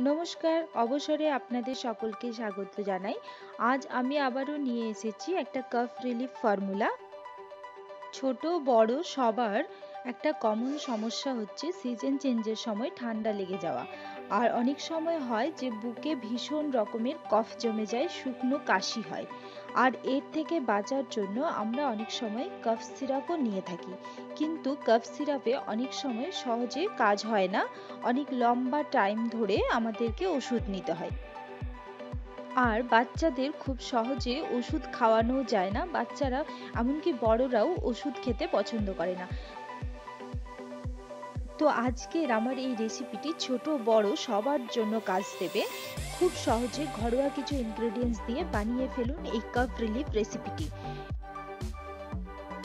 নমস্কার, অবসরে আপনাদের সকলকে স্বাগত জানাই। আজ আমি আবারও নিয়ে এসেছি একটা কাফ রিলিফ ফর্মুলা। ছোট বড় সবার একটা কমন সমস্যা হচ্ছে সিজন চেঞ্জের সময় ঠান্ডা লেগে যাওয়া। আর অনেক সময় হয় যে বুকে ভীষণ রকমের কফ জমে যায়, শুকনো কাশি হয়। আর এর থেকে বাঁচার জন্য আমরা অনেক সময় কাফ সিরাপও নিয়ে থাকি, কিন্তু কাফ সিরাপে অনেক সময় সহজে কাজ হয় না, অনেক লম্বা টাইম ধরে আমাদেরকে ওষুধ নিতে হয়। আর বাচ্চাদের খুব সহজে ওষুধ খাওয়ানো যায় না, বাচ্চারা এমনকি বড়রাও ওষুধ খেতে পছন্দ করে না। তো আজকের আমার এই রেসিপিটি ছোট বড় সবার জন্য কাজ দেবে। খুব সহজে ঘরোয়া কিছু ইনগ্রেডিয়েন্টস দিয়ে বানিয়ে ফেলুন এই কাফ রিলিফ রেসিপিটি।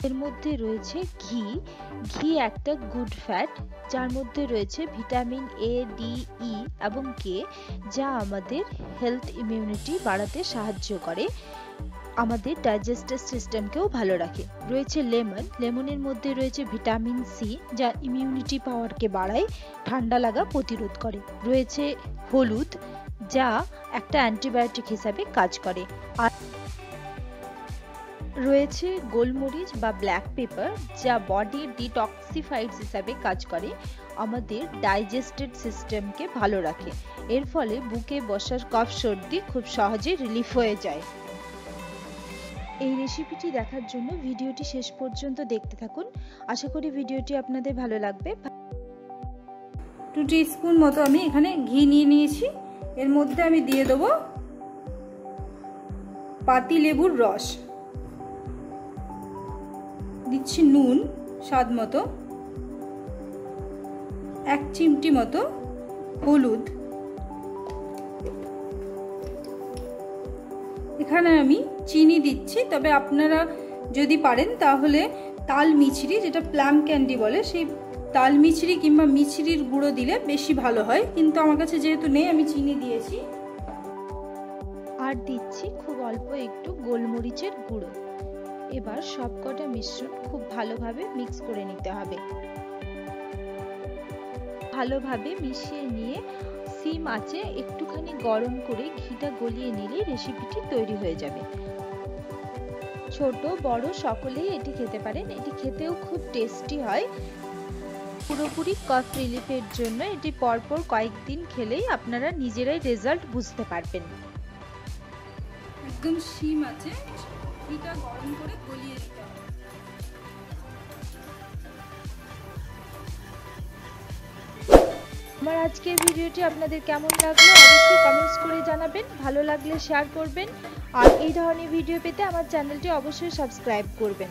এর মধ্যে রয়েছে ঘি। ঘি একটা গুড ফ্যাট, যার মধ্যে রয়েছে ভিটামিন এ, ডি, ই এবং কে, যা আমাদের হেলথ ইমিউনিটি বাড়াতে সাহায্য করে, আমাদের ডাইজেস্টিভ সিস্টেমকেও ভালো রাখে। রয়েছে লেমন। লেমনের মধ্যে রয়েছে ভিটামিন সি, যা ইমিউনিটি পাওয়ারকে বাড়ায়, ঠান্ডা লাগা প্রতিরোধ করে। রয়েছে হলুদ, যা একটা অ্যান্টিবায়োটিক হিসাবে কাজ করে। আর রয়েছে গোলমরিচ বা ব্ল্যাক পেপার, যা বডির ডিটক্সিফাইডস হিসাবে কাজ করে, আমাদের ডাইজেস্টিভ সিস্টেমকে ভালো রাখে। এর ফলে বুকে বসার কফ সর্দি খুব সহজে রিলিফ হয়ে যায়। এই রেসিপিটি দেখার জন্য ভিডিওটি শেষ পর্যন্ত দেখতে থাকুন। আশা করি ভিডিওটি আপনাদের ভালো লাগবে। 2 টিস্পুন মতো আমি এখানে ঘি নিয়ে নিয়েছি। এর মধ্যে আমি দিয়ে দেবো পাতি লেবুর রস, দিচ্ছি নুন স্বাদ মতো, 1 চিমটি মতো হলুদ, এখানে আমি চিনি দিচ্ছি। তবে আপনারা যদি পারেন তাহলে তাল মিছরি, যেটা প্লাম ক্যান্ডি বলে, সেই তাল মিছরি কিংবা মিছরির গুঁড়ো দিলে বেশি ভালো হয়, কিন্তু আমার কাছে যেহেতু নেই আমি চিনি দিয়েছি। আর দিচ্ছি খুব অল্প একটু গোলমরিচের গুঁড়ো। এবার সবকটা মিশ্রণ খুব ভালোভাবে মিক্স করে নিতে হবে। ভালোভাবে মিশিয়ে নিয়ে সিম আঁচে একটুখানি গরম করে ঘিটা গলিয়ে নিলে রেসিপিটি তৈরি হয়ে যাবে। ছোট বড় সকলেই এটি খেতে পারেন। এটি খেতেও খুব টেস্টি হয়। পুরোপুরি কফ রিলিফের জন্য এটি পরপর কয়েকদিন খেলেই আপনারা নিজেরাই রেজাল্ট বুঝতে পারবেন। একদম সিম আছে, ঘিটা গরম করে গলিয়ে দিতে হবে। আমার আজকের ভিডিওটি আপনাদের কেমন লাগলো অবশ্যই কমেন্টস করে জানাবেন। ভালো লাগলে শেয়ার করবেন। আর এই ধরনের ভিডিও পেতে আমার চ্যানেলটি অবশ্যই সাবস্ক্রাইব করবেন।